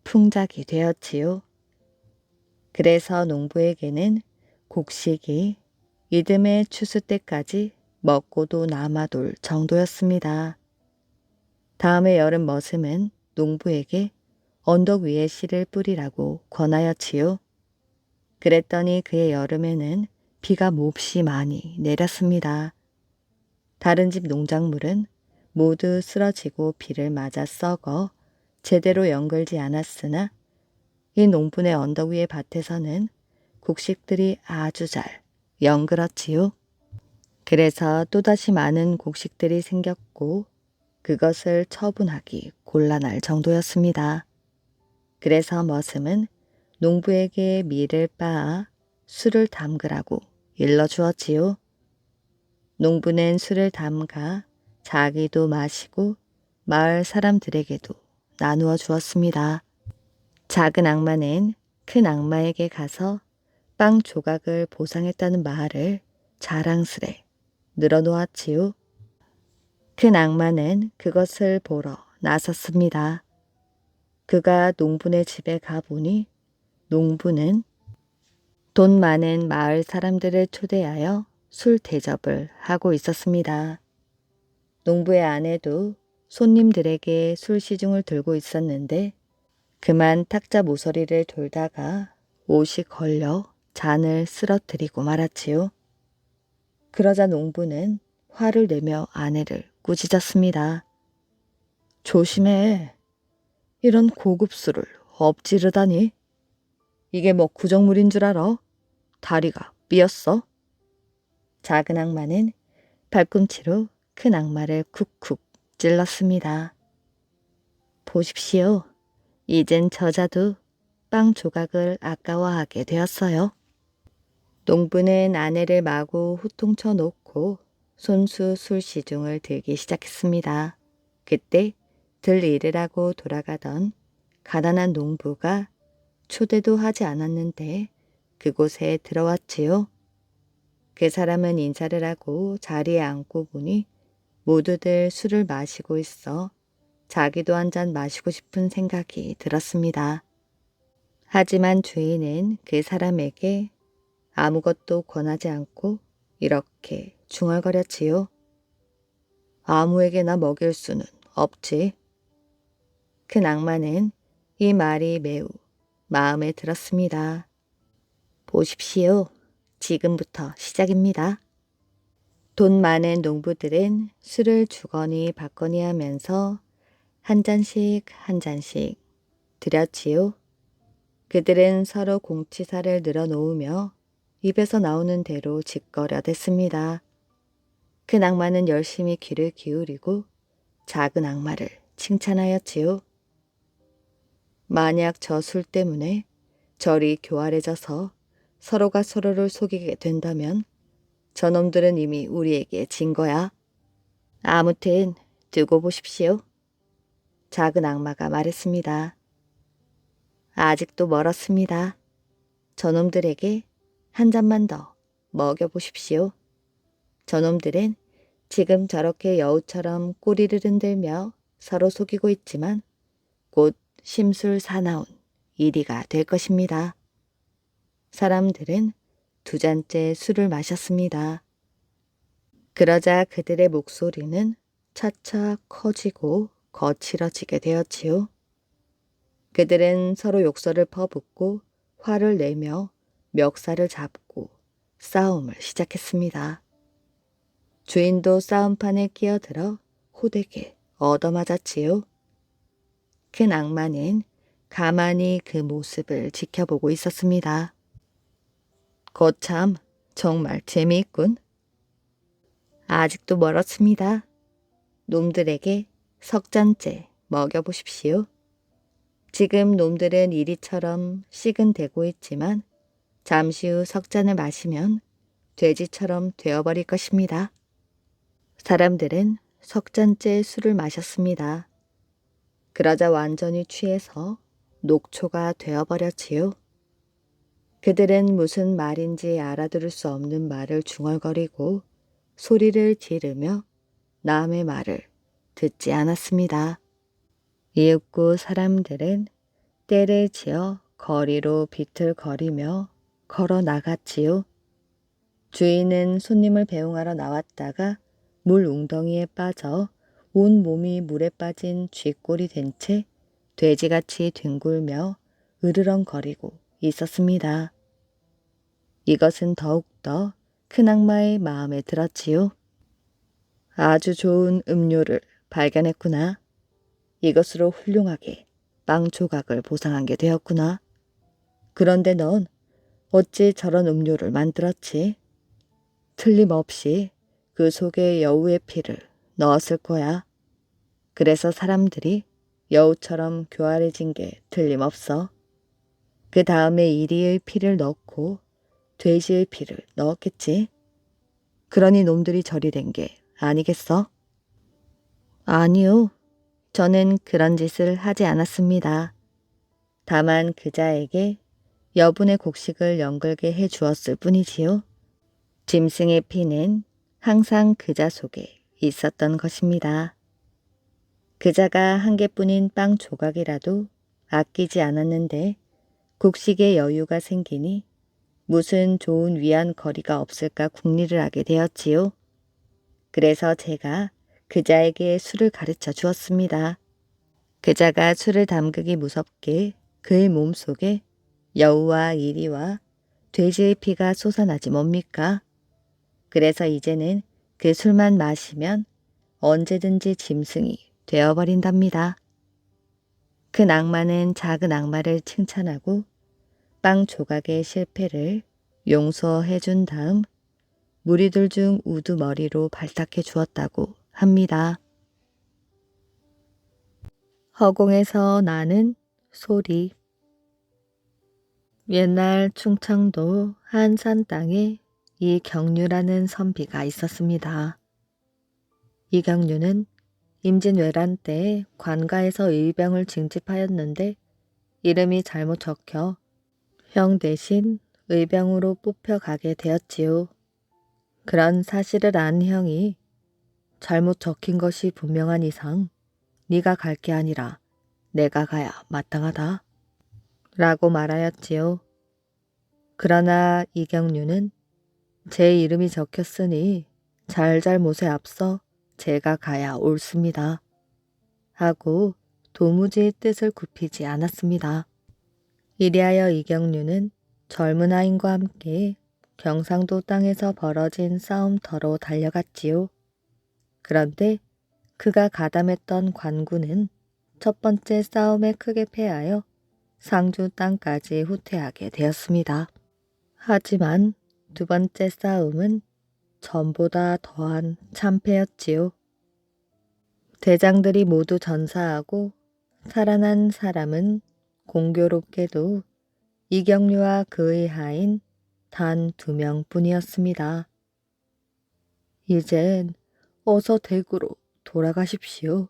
풍작이 되었지요. 그래서 농부에게는 곡식이 이듬해 추수 때까지 먹고도 남아돌 정도였습니다. 다음에 여름 머슴은 농부에게 언덕 위에 씨를 뿌리라고 권하였지요. 그랬더니 그의 여름에는 비가 몹시 많이 내렸습니다. 다른 집 농작물은 모두 쓰러지고 비를 맞아 썩어 제대로 연글지 않았으나 이 농부네 언덕 위의 밭에서는 곡식들이 아주 잘 연글었지요. 그래서 또다시 많은 곡식들이 생겼고 그것을 처분하기 곤란할 정도였습니다. 그래서 머슴은 농부에게 밀을 빻아 술을 담그라고 일러주었지요. 농부는 술을 담가 자기도 마시고 마을 사람들에게도 나누어 주었습니다. 작은 악마는 큰 악마에게 가서 빵 조각을 보상했다는 말을 자랑스레 늘어놓았지요. 큰 악마는 그것을 보러 나섰습니다. 그가 농부네 집에 가보니 농부는 돈 많은 마을 사람들을 초대하여 술 대접을 하고 있었습니다. 농부의 아내도 손님들에게 술 시중을 들고 있었는데 그만 탁자 모서리를 돌다가 옷이 걸려 잔을 쓰러뜨리고 말았지요. 그러자 농부는 화를 내며 아내를 꾸짖었습니다. 조심해. 이런 고급 술을 엎지르다니. 이게 뭐 구정물인 줄 알아? 다리가 삐었어? 작은 악마는 발꿈치로 큰 악마를 쿡쿡 찔렀습니다. 보십시오. 이젠 저자도 빵 조각을 아까워하게 되었어요. 농부는 아내를 마구 후통쳐 놓고 손수 술시중을 들기 시작했습니다. 그때 들 일을 하고 돌아가던 가난한 농부가 초대도 하지 않았는데 그곳에 들어왔지요. 그 사람은 인사를 하고 자리에 앉고 보니 모두들 술을 마시고 있어 자기도 한 잔 마시고 싶은 생각이 들었습니다. 하지만 주인은 그 사람에게 아무것도 권하지 않고 이렇게 중얼거렸지요. 아무에게나 먹일 수는 없지. 큰 악마는 이 말이 매우 마음에 들었습니다. 보십시오. 지금부터 시작입니다. 돈 많은 농부들은 술을 주거니 받거니 하면서 한 잔씩 한 잔씩 드렸지요. 그들은 서로 공치사를 늘어놓으며 입에서 나오는 대로 짓거려댔습니다. 큰 악마는 열심히 귀를 기울이고 작은 악마를 칭찬하였지요. 만약 저 술 때문에 절이 교활해져서 서로가 서로를 속이게 된다면 저놈들은 이미 우리에게 진 거야. 아무튼 두고 보십시오. 작은 악마가 말했습니다. 아직도 멀었습니다. 저놈들에게 한 잔만 더 먹여보십시오. 저놈들은 지금 저렇게 여우처럼 꼬리를 흔들며 서로 속이고 있지만 곧 심술사나운 일이가 될 것입니다. 사람들은 두 잔째 술을 마셨습니다. 그러자 그들의 목소리는 차차 커지고 거칠어지게 되었지요. 그들은 서로 욕설을 퍼붓고 화를 내며 멱살을 잡고 싸움을 시작했습니다. 주인도 싸움판에 끼어들어 호되게 얻어맞았지요. 큰 악마는 가만히 그 모습을 지켜보고 있었습니다. 거참 정말 재미있군. 아직도 멀었습니다. 놈들에게 석잔째 먹여보십시오. 지금 놈들은 이리처럼 시근대고 있지만 잠시 후 석잔을 마시면 돼지처럼 되어버릴 것입니다. 사람들은 석잔째 술을 마셨습니다. 그러자 완전히 취해서 녹초가 되어버렸지요. 그들은 무슨 말인지 알아들을 수 없는 말을 중얼거리고 소리를 지르며 남의 말을 듣지 않았습니다. 이윽고 사람들은 떼를 지어 거리로 비틀거리며 걸어 나갔지요. 주인은 손님을 배웅하러 나왔다가 물 웅덩이에 빠져 온 몸이 물에 빠진 쥐꼴이 된 채 돼지같이 뒹굴며 으르렁거리고 있었습니다. 이것은 더욱더 큰악마의 마음에 들었지요. 아주 좋은 음료를 발견했구나. 이것으로 훌륭하게 빵 조각을 보상한 게 되었구나. 그런데 넌 어찌 저런 음료를 만들었지? 틀림없이 그 속에 여우의 피를 넣었을 거야. 그래서 사람들이 여우처럼 교활해진 게 틀림없어. 그 다음에 이리의 피를 넣고 돼지의 피를 넣었겠지. 그러니 놈들이 저리 된 게 아니겠어? 아니요. 저는 그런 짓을 하지 않았습니다. 다만 그자에게 여분의 곡식을 연글게 해 주었을 뿐이지요. 짐승의 피는 항상 그자 속에 있었던 것입니다. 그자가 한 개뿐인 빵 조각이라도 아끼지 않았는데 곡식에 여유가 생기니 무슨 좋은 위안거리가 없을까 궁리를 하게 되었지요. 그래서 제가 그자에게 술을 가르쳐 주었습니다. 그자가 술을 담그기 무섭게 그의 몸속에 여우와 이리와 돼지의 피가 솟아나지 뭡니까? 그래서 이제는 그 술만 마시면 언제든지 짐승이 되어버린답니다. 큰 악마는 작은 악마를 칭찬하고 빵 조각의 실패를 용서해 준 다음 무리들 중 우두머리로 발탁해 주었다고 합니다. 허공에서 나는 소리. 옛날 충청도 한산 땅에 이경류라는 선비가 있었습니다. 이경류는 임진왜란 때 관가에서 의병을 징집하였는데 이름이 잘못 적혀 형 대신 의병으로 뽑혀가게 되었지요. 그런 사실을 안 형이 잘못 적힌 것이 분명한 이상 네가 갈 게 아니라 내가 가야 마땅하다 라고 말하였지요. 그러나 이경류는 제 이름이 적혔으니 잘잘못에 앞서 제가 가야 옳습니다 하고 도무지 뜻을 굽히지 않았습니다. 이리하여 이경류는 젊은 아인과 함께 경상도 땅에서 벌어진 싸움터로 달려갔지요. 그런데 그가 가담했던 관군은 첫 번째 싸움에 크게 패하여 상주 땅까지 후퇴하게 되었습니다. 하지만 두 번째 싸움은 전보다 더한 참패였지요. 대장들이 모두 전사하고 살아난 사람은 공교롭게도 이경류와 그의 하인 단 2명뿐이었습니다. 이젠 어서 대구로 돌아가십시오.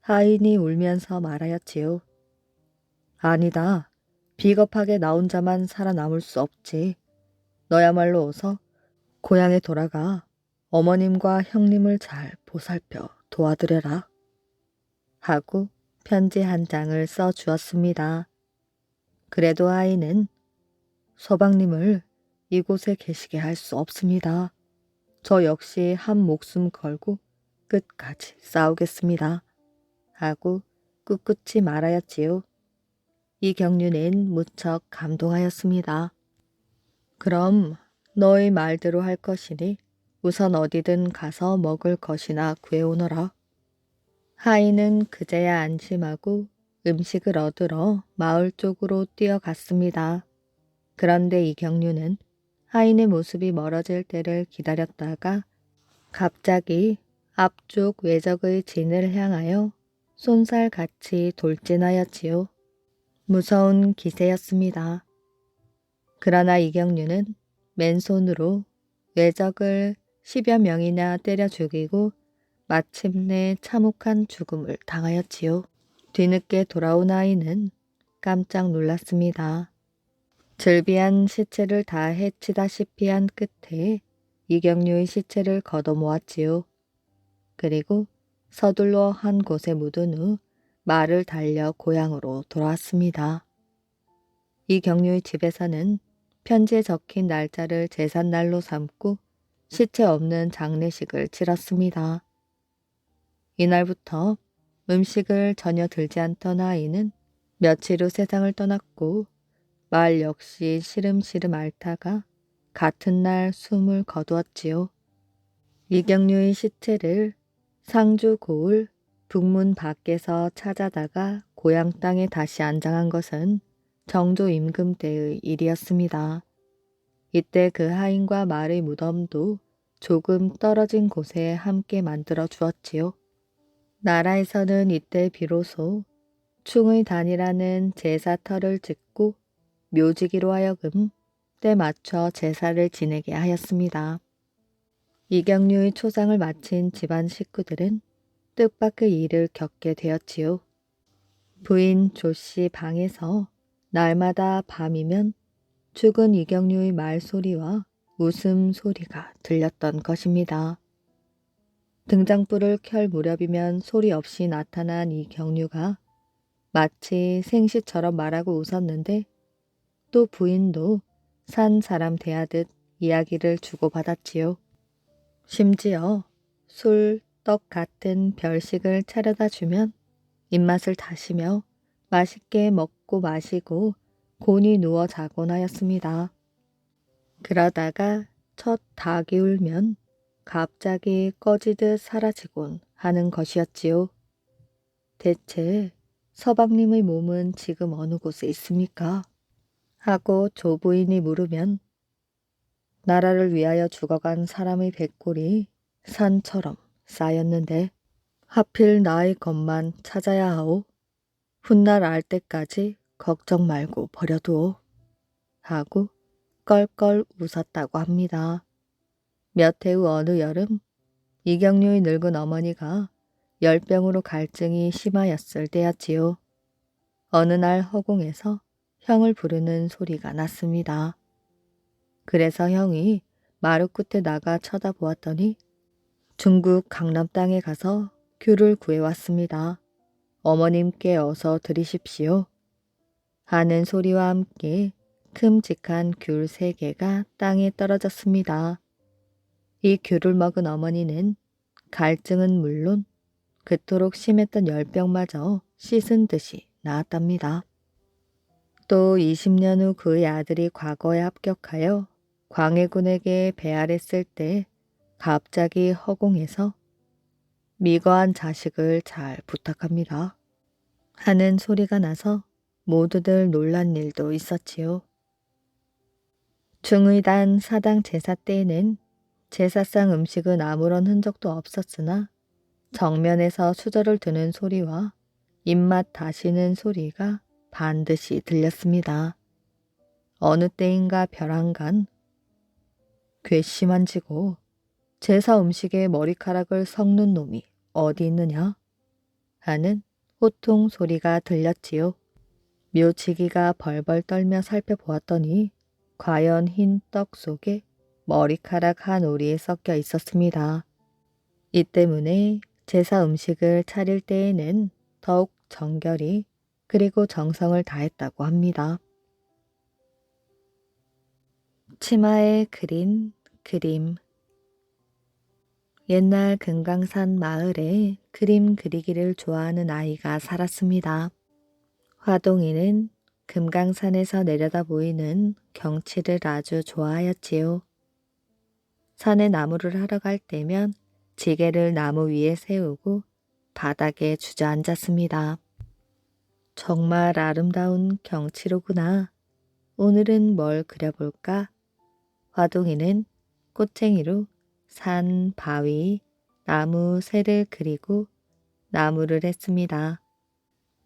하인이 울면서 말하였지요. 아니다. 비겁하게 나 혼자만 살아남을 수 없지. 너야말로 어서 고향에 돌아가 어머님과 형님을 잘 보살펴 도와드려라. 하고 편지 한 장을 써 주었습니다. 그래도 아이는 서방님을 이곳에 계시게 할 수 없습니다. 저 역시 한 목숨 걸고 끝까지 싸우겠습니다. 하고 꿋꿋이 말하였지요. 이경류는 무척 감동하였습니다. 그럼 너의 말대로 할 것이니 우선 어디든 가서 먹을 것이나 구해오너라. 하인은 그제야 안심하고 음식을 얻으러 마을 쪽으로 뛰어갔습니다. 그런데 이경류는 하인의 모습이 멀어질 때를 기다렸다가 갑자기 앞쪽 외적의 진을 향하여 쏜살같이 돌진하였지요. 무서운 기세였습니다. 그러나 이경류는 맨손으로 외적을 10여 명이나 때려 죽이고 마침내 참혹한 죽음을 당하였지요. 뒤늦게 돌아온 아이는 깜짝 놀랐습니다. 즐비한 시체를 다 해치다시피 한 끝에 이경류의 시체를 걷어모았지요. 그리고 서둘러 한 곳에 묻은 후 말을 달려 고향으로 돌아왔습니다. 이경류의 집에서는 편지에 적힌 날짜를 제삿날로 삼고 시체 없는 장례식을 치렀습니다. 이날부터 음식을 전혀 들지 않던 아이는 며칠 후 세상을 떠났고 말 역시 시름시름 앓다가 같은 날 숨을 거두었지요. 이경류의 시체를 상주 고을 북문 밖에서 찾아다가 고향 땅에 다시 안장한 것은 정조 임금 때의 일이었습니다. 이때 그 하인과 말의 무덤도 조금 떨어진 곳에 함께 만들어 주었지요. 나라에서는 이때 비로소 충의 단이라는 제사터를 짓고 묘지기로 하여금 때 맞춰 제사를 지내게 하였습니다. 이경류의 초상을 마친 집안 식구들은 뜻밖의 일을 겪게 되었지요. 부인 조씨 방에서 날마다 밤이면 죽은 이경류의 말소리와 웃음소리가 들렸던 것입니다. 등장불을 켤 무렵이면 소리 없이 나타난 이경류가 마치 생시처럼 말하고 웃었는데 또 부인도 산 사람 대하듯 이야기를 주고받았지요. 심지어 술, 떡 같은 별식을 차려다 주면 입맛을 다시며 맛있게 먹고 마시고 곤히 누워 자곤 하였습니다. 그러다가 첫 닭이 울면 갑자기 꺼지듯 사라지곤 하는 것이었지요. 대체 서방님의 몸은 지금 어느 곳에 있습니까? 하고 조부인이 물으면 나라를 위하여 죽어간 사람의 백골이 산처럼 쌓였는데 하필 나의 것만 찾아야 하오. 훗날 알 때까지 걱정 말고 버려두오. 하고 껄껄 웃었다고 합니다. 몇 해 후 어느 여름 이경류의 늙은 어머니가 열병으로 갈증이 심하였을 때였지요. 어느 날 허공에서 형을 부르는 소리가 났습니다. 그래서 형이 마루 끝에 나가 쳐다보았더니 중국 강남 땅에 가서 귤을 구해왔습니다. 어머님께 어서 드리십시오. 하는 소리와 함께 큼직한 귤 3개가 땅에 떨어졌습니다. 이 귤을 먹은 어머니는 갈증은 물론 그토록 심했던 열병마저 씻은 듯이 나았답니다. 또 20년 후 그의 아들이 과거에 합격하여 광해군에게 배알했을 때 갑자기 허공에서 미거한 자식을 잘 부탁합니다. 하는 소리가 나서 모두들 놀란 일도 있었지요. 중의단 사당 제사 때에는 제사상 음식은 아무런 흔적도 없었으나 정면에서 수저를 드는 소리와 입맛 다시는 소리가 반드시 들렸습니다. 어느 때인가 벼랑간 괘씸한지고 제사 음식에 머리카락을 섞는 놈이 어디 있느냐 하는 호통 소리가 들렸지요. 묘지기가 벌벌 떨며 살펴보았더니 과연 흰 떡 속에 머리카락 한 오리에 섞여 있었습니다. 이 때문에 제사 음식을 차릴 때에는 더욱 정결히 그리고 정성을 다했다고 합니다. 치마에 그린 그림. 옛날 금강산 마을에 그림 그리기를 좋아하는 아이가 살았습니다. 화동이는 금강산에서 내려다 보이는 경치를 아주 좋아하였지요. 산에 나무를 하러 갈 때면 지게를 나무 위에 세우고 바닥에 주저앉았습니다. 정말 아름다운 경치로구나. 오늘은 뭘 그려볼까? 화동이는 꽃쟁이로 산, 바위, 나무 새를 그리고 나무를 했습니다.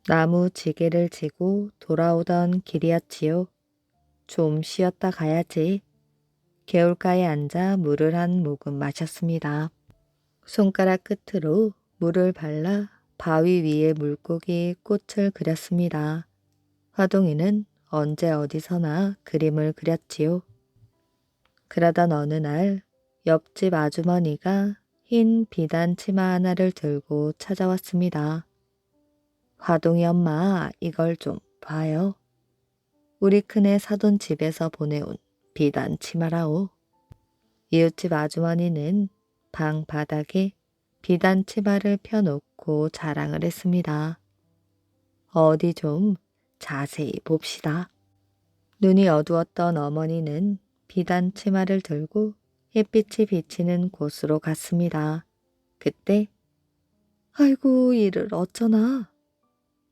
나무 지게를 지고 돌아오던 길이었지요. 좀 쉬었다 가야지. 개울가에 앉아 물을 한 모금 마셨습니다. 손가락 끝으로 물을 발라 바위 위에 물고기 꽃을 그렸습니다. 화동이는 언제 어디서나 그림을 그렸지요. 그러던 어느 날 옆집 아주머니가 흰 비단 치마 하나를 들고 찾아왔습니다. 화동이 엄마, 이걸 좀 봐요. 우리 큰애 사돈 집에서 보내온 비단 치마라오. 이웃집 아주머니는 방 바닥에 비단 치마를 펴놓고 자랑을 했습니다. 어디 좀 자세히 봅시다. 눈이 어두웠던 어머니는 비단 치마를 들고 햇빛이 비치는 곳으로 갔습니다. 그때 아이고 이를 어쩌나.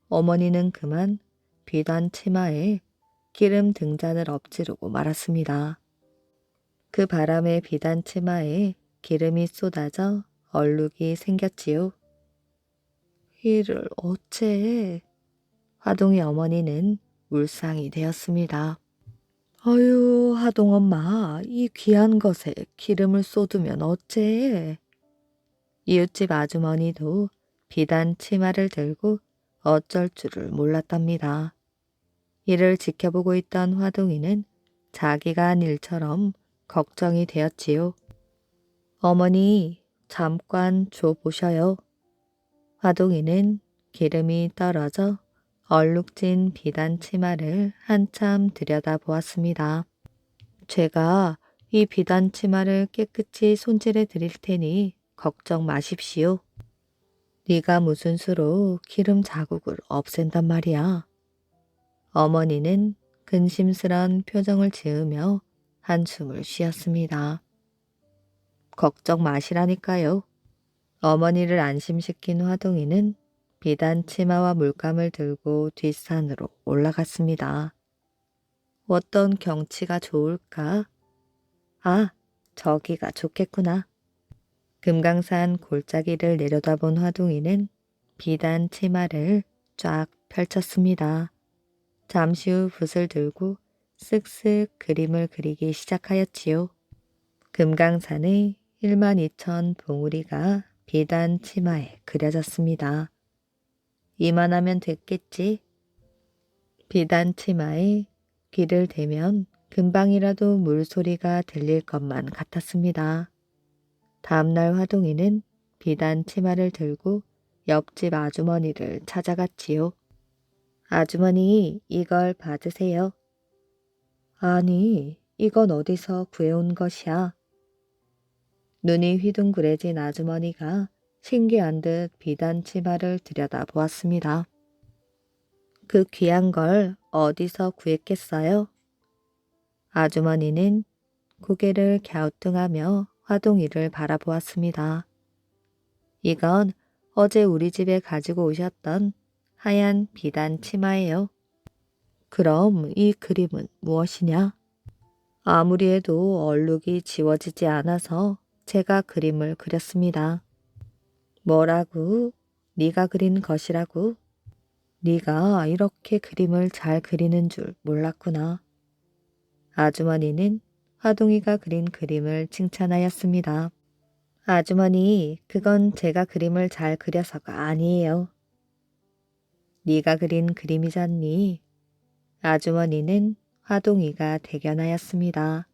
어머니는 그만 비단 치마에 기름 등잔을 엎지르고 말았습니다. 그 바람에 비단 치마에 기름이 쏟아져 얼룩이 생겼지요. 이를 어째. 화동이 어머니는 울상이 되었습니다. 아유, 하동 엄마, 이 귀한 것에 기름을 쏟으면 어째? 이웃집 아주머니도 비단 치마를 들고 어쩔 줄을 몰랐답니다. 이를 지켜보고 있던 화동이는 자기가 한 일처럼 걱정이 되었지요. 어머니, 잠깐 줘보셔요. 화동이는 기름이 떨어져 얼룩진 비단 치마를 한참 들여다보았습니다. 제가 이 비단 치마를 깨끗이 손질해 드릴 테니 걱정 마십시오. 네가 무슨 수로 기름 자국을 없앤단 말이야. 어머니는 근심스런 표정을 지으며 한숨을 쉬었습니다. 걱정 마시라니까요. 어머니를 안심시킨 화동이는 비단 치마와 물감을 들고 뒷산으로 올라갔습니다. 어떤 경치가 좋을까? 아, 저기가 좋겠구나. 금강산 골짜기를 내려다본 화동이는 비단 치마를 쫙 펼쳤습니다. 잠시 후 붓을 들고 쓱쓱 그림을 그리기 시작하였지요. 금강산의 12,000 봉우리가 비단 치마에 그려졌습니다. 이만하면 됐겠지. 비단 치마에 귀를 대면 금방이라도 물소리가 들릴 것만 같았습니다. 다음날 화동이는 비단 치마를 들고 옆집 아주머니를 찾아갔지요. 아주머니, 이걸 받으세요. 아니, 이건 어디서 구해온 것이야? 눈이 휘둥그레진 아주머니가 신기한 듯 비단 치마를 들여다보았습니다. 그 귀한 걸 어디서 구했겠어요? 아주머니는 고개를 갸우뚱하며 화동이를 바라보았습니다. 이건 어제 우리 집에 가지고 오셨던 하얀 비단 치마예요. 그럼 이 그림은 무엇이냐? 아무리 해도 얼룩이 지워지지 않아서 제가 그림을 그렸습니다. 뭐라고? 네가 그린 것이라고? 네가 이렇게 그림을 잘 그리는 줄 몰랐구나. 아주머니는 화동이가 그린 그림을 칭찬하였습니다. 아주머니, 그건 제가 그림을 잘 그려서가 아니에요. 네가 그린 그림이잖니. 아주머니는 화동이가 대견하였습니다.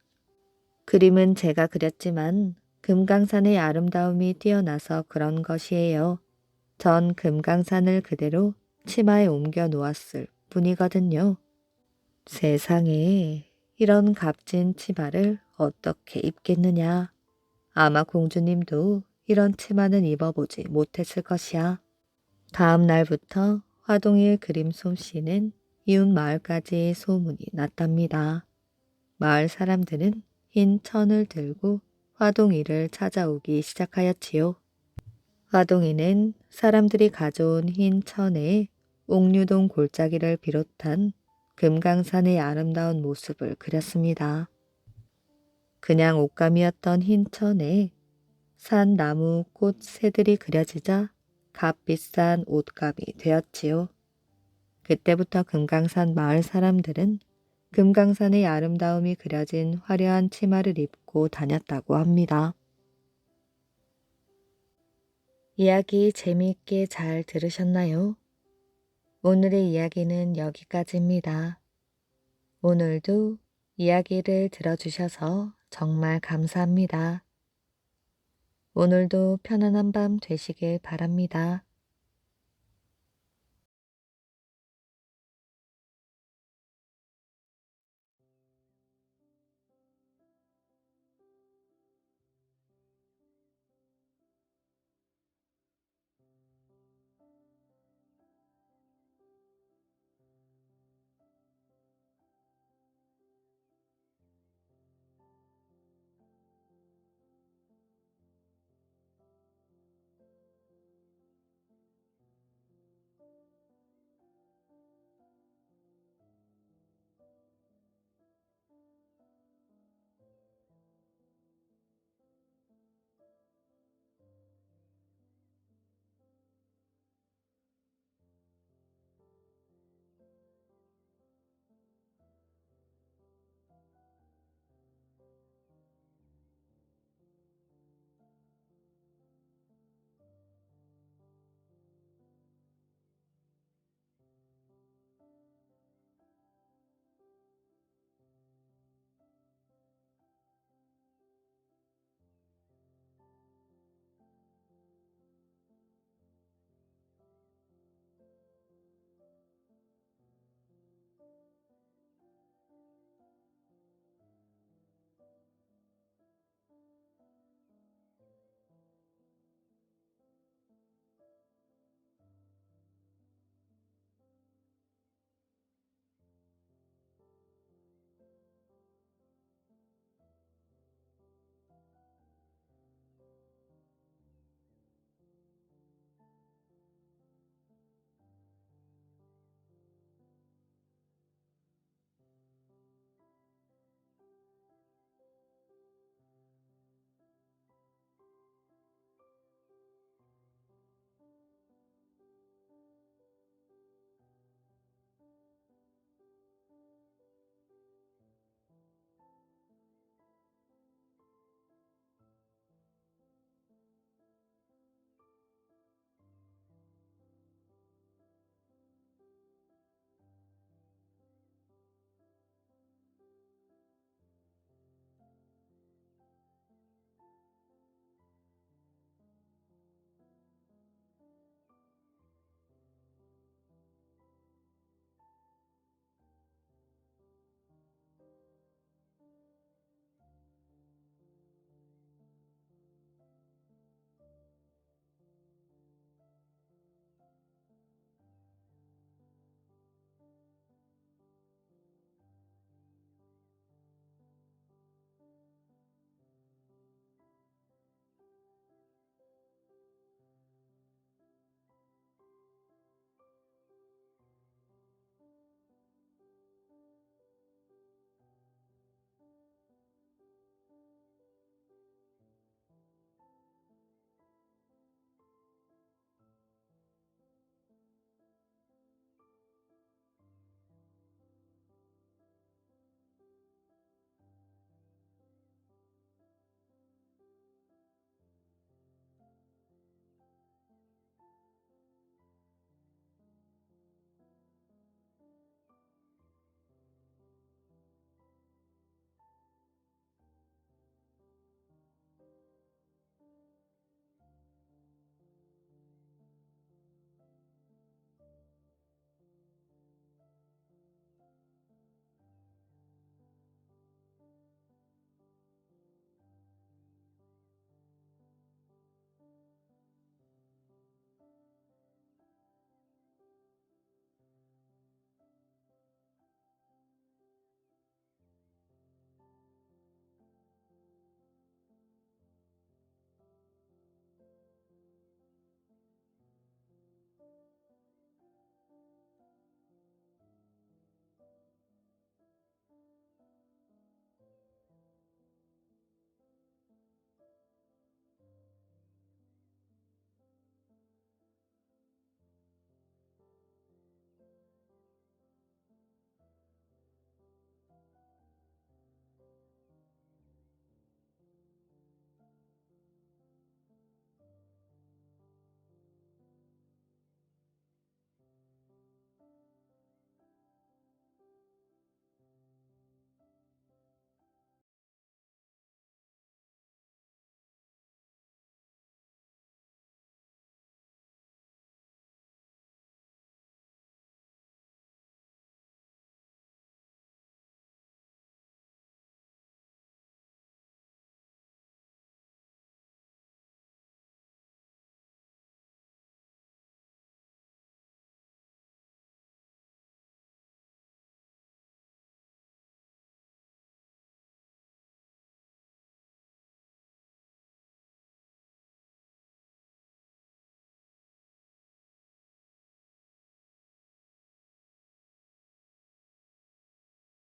그림은 제가 그렸지만 금강산의 아름다움이 뛰어나서 그런 것이에요. 전 금강산을 그대로 치마에 옮겨 놓았을 뿐이거든요. 세상에 이런 값진 치마를 어떻게 입겠느냐. 아마 공주님도 이런 치마는 입어보지 못했을 것이야. 다음 날부터 화동이의 그림 솜씨는 이웃 마을까지 소문이 났답니다. 마을 사람들은 흰 천을 들고 화동이를 찾아오기 시작하였지요. 화동이는 사람들이 가져온 흰 천에 옥류동 골짜기를 비롯한 금강산의 아름다운 모습을 그렸습니다. 그냥 옷감이었던 흰 천에 산 나무 꽃 새들이 그려지자 값비싼 옷값이 되었지요. 그때부터 금강산 마을 사람들은 금강산의 아름다움이 그려진 화려한 치마를 입고 다녔다고 합니다. 이야기 재미있게 잘 들으셨나요? 오늘의 이야기는 여기까지입니다. 오늘도 이야기를 들어주셔서 정말 감사합니다. 오늘도 편안한 밤 되시길 바랍니다.